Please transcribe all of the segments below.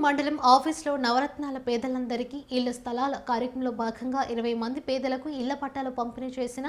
మండలం ఆఫీసులో నవరత్నాల పేదలందరికీ ఇళ్ల స్థలాల కార్యక్రమంలో భాగంగా 20 మంది పేదలకు ఇళ్ల పట్టాలు పంపిణీ చేసిన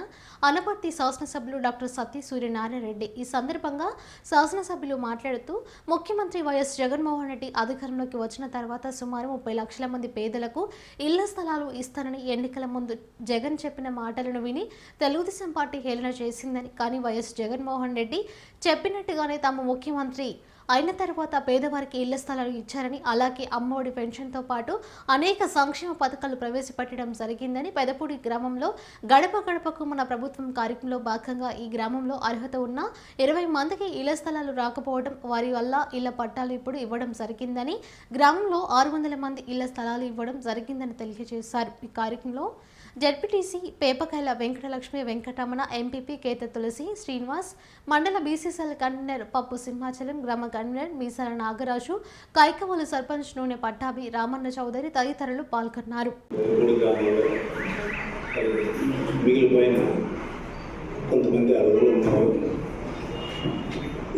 అనపర్తి శాసనసభ్యులు డాక్టర్ సత్య సూర్యనారాయణ రెడ్డి. ఈ సందర్భంగా శాసనసభ్యులు మాట్లాడుతూ ముఖ్యమంత్రి వైఎస్ జగన్మోహన్ రెడ్డి అధికారంలోకి వచ్చిన తర్వాత సుమారు 30 లక్షల మంది పేదలకు ఇళ్ల స్థలాలు ఇస్తానని ఎన్నికల ముందు జగన్ చెప్పిన మాటలను విని తెలుగుదేశం పార్టీ హేళన చేసిందని, కానీ వైఎస్ జగన్మోహన్ రెడ్డి చెప్పినట్టుగానే తాము ముఖ్యమంత్రి అయిన తర్వాత పేదవారికి ఇళ్ల స్థలాలు ఇచ్చారని, అలాగే అమ్మఒడి పెన్షన్తో పాటు అనేక సంక్షేమ పథకాలు ప్రవేశపెట్టడం జరిగిందని, పెదపూడి గ్రామంలో గడప గడపకు మన ప్రభుత్వం కార్యక్రమంలో భాగంగా ఈ గ్రామంలో అర్హత ఉన్న 20 మందికి ఇళ్ల స్థలాలు రాకపోవడం, వారి వల్ల ఇళ్ల పట్టాలు ఇప్పుడు ఇవ్వడం జరిగిందని, గ్రామంలో 600 మంది ఇళ్ల స్థలాలు ఇవ్వడం జరిగిందని తెలియజేశారు. ఈ కార్యక్రమంలో జడ్పీటీసీ పేపకాయల వెంకటలక్ష్మి వెంకటరమణ, ఎంపీపీ కేత తులసి శ్రీనివాస్, మండల బీసీసీఎల్ కన్వీనర్ పప్పు సింహాచలం, గ్రామ కన్వీనర్ మీసాల నాగరాజు, కైకవోలు సర్పంచ్ నూనె పట్టాభి, రామన్న చౌదరి తదితరులు పాల్గొన్నారు.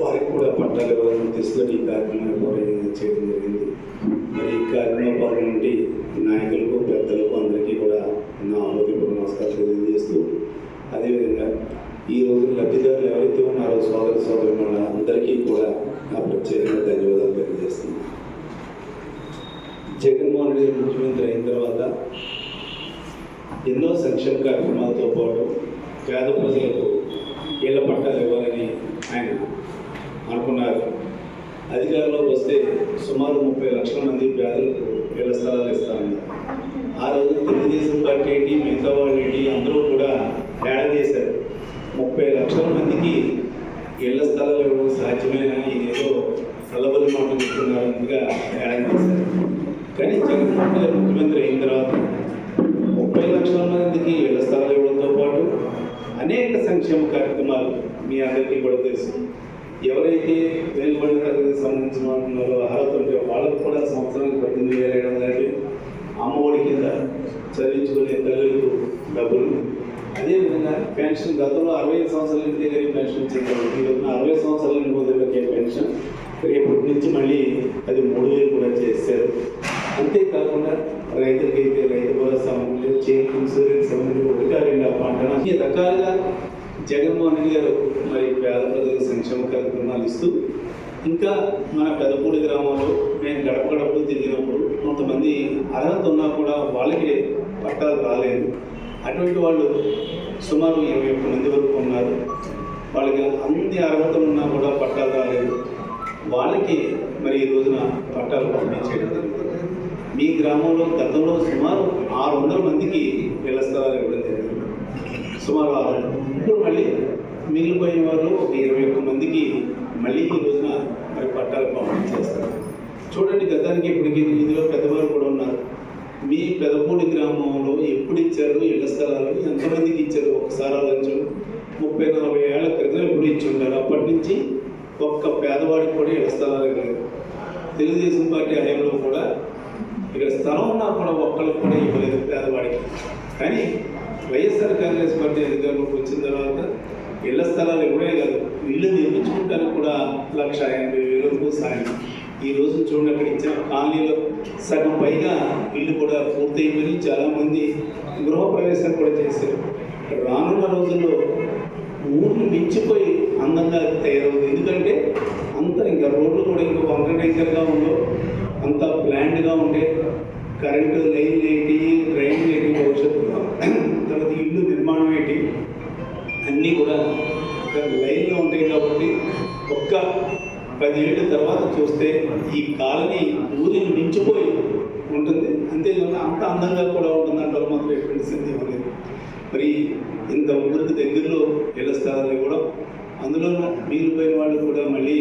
వారికి కూడా పట్టాలు ఇవ్వాలని తీసుకొని ఈ కార్యక్రమాన్ని కూడా చేయడం జరిగింది. మరి ఈ కార్యక్రమం పాల్గొండి నాయకులకు, పెద్దలకు అందరికీ కూడా నా ఆరోగ్యపూర్వ నమస్కారం తెలియజేస్తూ, అదేవిధంగా ఈ రోజు లబ్ధిదారులు ఎవరైతే ఉన్నారో సోదరుల అందరికీ కూడా నా ప్రత్యేకంగా ధన్యవాదాలు తెలియజేస్తున్నాను. జగన్మోహన్ రెడ్డి ముఖ్యమంత్రి అయిన తర్వాత ఎన్నో సంక్షేమ కార్యక్రమాలతో పాటు పేద ప్రజలకు ఇళ్ల పట్టాలు ఇవ్వాలని ఆయన అనుకున్నారు. అధికారంలోకి వస్తే సుమారు 30 లక్షల మంది పేదలకు ఇళ్ల స్థలాలు ఇస్తామన్నారు. ఆ రోజు తెలుగుదేశం పార్టీ ఏంటి, మిగతా వాళ్ళు ఏంటి, అందరూ కూడా తేడా చేశారు. 30 లక్షల మందికి ఇళ్ల స్థలాలు ఇవ్వడం సాధ్యమేనా, ఇదేదో చల్లబలి మాట చెప్తున్నారన్నట్టుగా తేడా చేశారు. కానీ జగన్మోహన్ రెడ్డి ముఖ్యమంత్రి అయిన తర్వాత 30 లక్షల మందికి ఇళ్ల స్థలాలు ఇవ్వడంతో పాటు అనేక సంక్షేమ కార్యక్రమాలు మీ అందరికీ కూడా తెలుసు. ఎవరైతే వెలువడిన తరగతికి సంబంధించిన వాళ్ళలో అర్హత ఉంటే వాళ్ళకు కూడా సంవత్సరానికి 18,700 అమ్మఒడి కింద చదివించుకునే తల్లులకు డబ్బులు. అదేవిధంగా పెన్షన్ గతంలో 65 సంవత్సరాల ఇంటి దగ్గర పెన్షన్ ఇచ్చేవారు. ఈరోజు 60 సంవత్సరాల నిబంధనలకే పెన్షన్ రేపటి నుంచి మళ్ళీ అది 3,000 కూడా చేశారు. అంతేకాకుండా రైతులకైతే రైతు భరోసా అమలు, చేతి ఇన్సూరెన్స్ అమలు, 1-2 పంటలు అన్ని రకాలుగా జగన్మోహన్ రెడ్డి గారు మరి పేద ప్రజలకు సంక్షేమ కార్యక్రమాలు ఇస్తూ, ఇంకా మన పెదపూడి గ్రామంలో నేను గడప గడప తిరిగినప్పుడు కొంతమంది అర్హత ఉన్నా కూడా వాళ్ళకి పట్టాలు రాలేదు. అటువంటి వాళ్ళు సుమారు 21 మంది వరకు ఉన్నారు. వాళ్ళకి అన్ని అర్హతలు ఉన్నా కూడా పట్టాలు రాలేదు. వాళ్ళకి మరి ఈ రోజున పట్టాలు పంపిణీ చేయడం జరుగుతుంది. మీ గ్రామంలో గతంలో సుమారు 600 మందికి ఇళ్ల స్థలాలు ఇవ్వడం జరిగింది. సుమారు 600. ఇప్పుడు మళ్ళీ మిగిలిపోయిన వాళ్ళు ఒక 21 మందికి మళ్ళీ ఈ రోజున మరి పట్టాలు పంపిణీ చేస్తారు. చూడండి, గతానికి ఇప్పటికి ఇందులో పెద్దవారు కూడా ఉన్నారు. మీ పెదపూడి గ్రామంలో ఎప్పుడు ఇచ్చారు ఇళ్ల స్థలాలు, ఎంతమందికి ఇచ్చారు ఒకసారి ఆలోచించండి. 30-40 ఏళ్ల క్రితం ఎప్పుడు ఇచ్చి ఉంటారు. అప్పటి నుంచి ఒక్క పేదవాడికి కూడా ఇళ్ల స్థలాలు లేదు. తెలుగుదేశం పార్టీ హయాంలో కూడా ఇక్కడ స్థలం ఉన్నా కూడా ఒక్కరికి కూడా ఇవ్వలేదు పేదవాడికి. కానీ వైఎస్ఆర్ కాంగ్రెస్ పార్టీ అధికారంలోకి వచ్చిన తర్వాత ఇళ్ల స్థలాలు ఇవ్వడే కాదు, ఇల్లు నిర్మించుకుంటానికి కూడా 1,50,000 సాయం. ఈ రోజు చూడండి, అక్కడ ఇచ్చిన కాలనీలో సగం పైగా ఇల్లు కూడా పూర్తయిపోయి చాలామంది గృహప్రవేశాలు కూడా చేశారు. రానున్న రోజుల్లో ఊరిని మించిపోయి అందంగా తయారవుతుంది. ఎందుకంటే అంత ఇంకా రోడ్లు కూడా ఇంకా వంకర టెంకర్గా ఉండవు, అంత ప్లాండ్గా ఉండే కరెంటు లైన్లు ఏంటి, డ్రైన్లు ఏంటి, భవిష్యత్తులో తర్వాత ఇల్లు నిర్మాణం ఏంటి అన్నీ కూడా ఒక లైన్లో ఉంటాయి. కాబట్టి ఒక్క 10 ఏళ్ళ తర్వాత చూస్తే ఈ కాలనీ ఊరిని మించిపోయి ఉంటుంది. అంతేకాకుండా అంత అందంగా కూడా ఉంటుంది. అంటే మాత్రం ఎటువంటి సింది ఇవ్వలేదు. మరి ఇంత ఊరికి దగ్గరలో ఇళ్ల స్థలాలు ఇవ్వడం, అందులోనూ మిగిలిపోయిన వాళ్ళు కూడా మళ్ళీ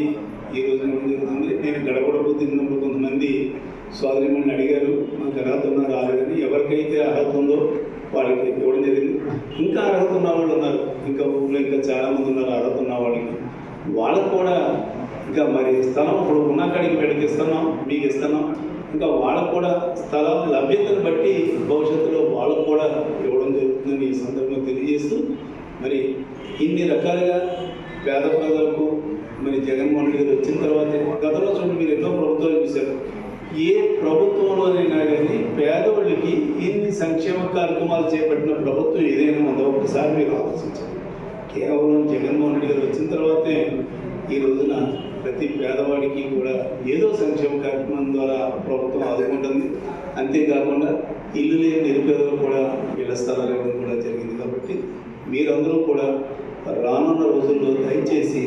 ఈ రోజున జరుగుతుంది. నేను గడపడపు తిన్నప్పుడు కొంతమంది సోదరిమణులు అడిగారు, మాకు అర్హత ఉన్నా రాలేదని. ఎవరికైతే అర్హత ఉందో వాళ్ళకి ఇవ్వడం జరిగింది. ఇంకా అర్హత ఉన్న వాళ్ళు ఉన్నారు, ఇంకా ఊళ్ళో ఇంకా చాలామంది ఉన్నారు అర్హత ఉన్న వాళ్ళకి. వాళ్ళకు కూడా ఇంకా మరి స్థలం ఇప్పుడు ఉన్న కాడికి వీళ్ళకి ఇస్తున్నాం, మీకు ఇస్తున్నాం. ఇంకా వాళ్ళకు కూడా స్థలం లభ్యతను బట్టి భవిష్యత్తులో వాళ్ళకు కూడా ఇవ్వడం జరుగుతుందని ఈ సందర్భంగా తెలియజేస్తూ, మరి ఇన్ని రకాలుగా పేద ప్రజలకు మరి జగన్మోహన్ రెడ్డి వచ్చిన తర్వాత గతంలో చూడండి, మీరు ఎన్నో ప్రభుత్వాలు చూశారు. ఏ ప్రభుత్వంలోనైనా కానీ పేదవాళ్ళకి ఇన్ని సంక్షేమ కార్యక్రమాలు చేపట్టిన ప్రభుత్వం ఏదైనా ఉందో ఒకసారి మీరు ఆలోచించాలి. కేవలం జగన్మోహన్ రెడ్డి గారు వచ్చిన తర్వాతే ఈ రోజున ప్రతి పేదవాడికి కూడా ఏదో సంక్షేమ కార్యక్రమం ద్వారా ప్రభుత్వం ఆదుకుంటుంది. అంతేకాకుండా ఇల్లు లేని నిరుపేదలు కూడా ఇళ్ల స్థలాలు ఇవ్వడం కూడా జరిగింది. కాబట్టి మీరందరూ కూడా రానున్న రోజుల్లో దయచేసి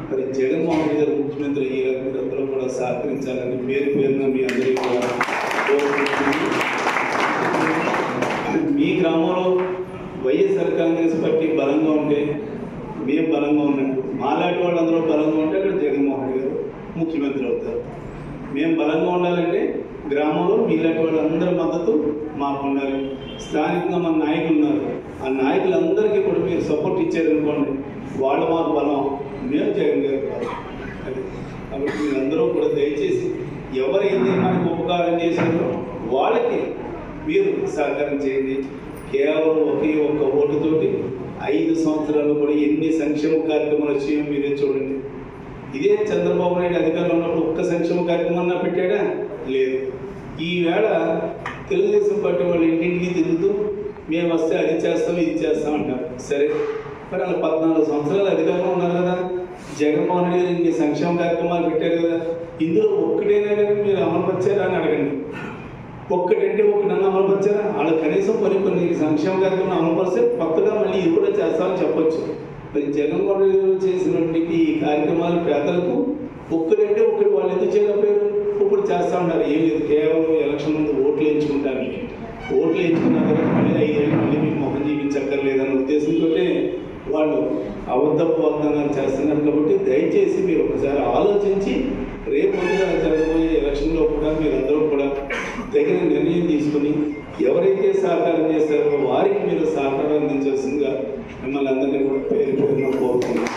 మరి జగన్మోహన్ రెడ్డి గారు ముఖ్యమంత్రి అయ్యేలా మీరందరూ కూడా సహకరించాలని పేరు పేరున మీ అందరికీ కూడా కోరుకుంటున్నాను. మీ గ్రామంలో వైఎస్ఆర్ కాంగ్రెస్ పార్టీ బలంగా ఉంటే మేము బలంగా ఉన్నట్టు, మాలాంటి వాళ్ళందరూ బలంగా ఉంటే అక్కడ జగన్మోహన్ రెడ్డి గారు ముఖ్యమంత్రి అవుతారు. మేము బలంగా ఉండాలంటే గ్రామంలో మీలాంటి వాళ్ళందరి మద్దతు మాకు ఉండాలి. స్థానికంగా మన నాయకులు ఉన్నారు, ఆ నాయకులందరికీ కూడా మీరు సపోర్ట్ ఇచ్చారనుకోండి, వాళ్ళు మాకు బలం, మేము జగన్ గారు బలం. అది కాబట్టి మీరందరూ కూడా దయచేసి ఎవరైతే మనకు ఉపకారం చేశారో వాళ్ళకి మీరు సహకారం చేయండి. కేవలం ఒకే ఒక్క ఓటుతోటి 5 సంవత్సరాలు కూడా ఎన్ని సంక్షేమ కార్యక్రమాలు వచ్చాయో మీరే చూడండి. ఇదే చంద్రబాబు నాయుడు అధికారంలో ఉన్నప్పుడు ఒక్క సంక్షేమ కార్యక్రమాన్ని పెట్టాడా? లేదు. ఈవేళ తెలుగుదేశం పార్టీ వాళ్ళు ఇంటింటికి తిరుగుతూ మేము వస్తే అది చేస్తాం ఇది చేస్తాం అంటారు. సరే, మరి వాళ్ళు 14 సంవత్సరాలు అధికారంలో ఉన్నారు కదా, జగన్మోహన్ రెడ్డి గారు ఇన్ని సంక్షేమ కార్యక్రమాలు పెట్టారు కదా, ఇందులో ఒక్కటైనా కానీ మీరు అమలుపరిచారా అని అడగండి. ఒక్కటంటే ఒక్కటన్నా అమలుపరిచారా? వాళ్ళు కనీసం కొన్ని సంక్షేమ కార్యక్రమం అమలుపరిస్తే కొత్తగా మళ్ళీ ఇది కూడా చేస్తామని చెప్పొచ్చు. మరి జగన్మోహన్ రెడ్డి గారు చేసినటువంటి ఈ కార్యక్రమాలు పేదలకు ఒక్కటంటే ఒక్కటి వాళ్ళు ఎందుకు చేయకపోయారు? ఇప్పుడు చేస్తూ ఉంటారు. ఏం లేదు, కేవలం ఎలక్షన్ ముందు ఓట్లు వేయించుకుంటారు. ఓట్లు వేయించుకున్నాక మళ్ళీ 5 ఏళ్ళు మళ్ళీ మీకు మొహం చూపించక్కర్లేదన్న ఉద్దేశంతో వాళ్ళు అబద్ధపు వాగ్దానాలు చేస్తున్నారు. కాబట్టి దయచేసి మీరు ఒకసారి ఆలోచించి రేపు జరగబోయే ఎలక్షన్లో కూడా మీరందరూ కూడా తగిన నిర్ణయం తీసుకుని ఎవరైతే సహకారం చేస్తారో వారికి మీరు సహకారం అందించాల్సిందిగా మిమ్మల్ని అందరినీ కూడా పేరు కోరుతున్నాను.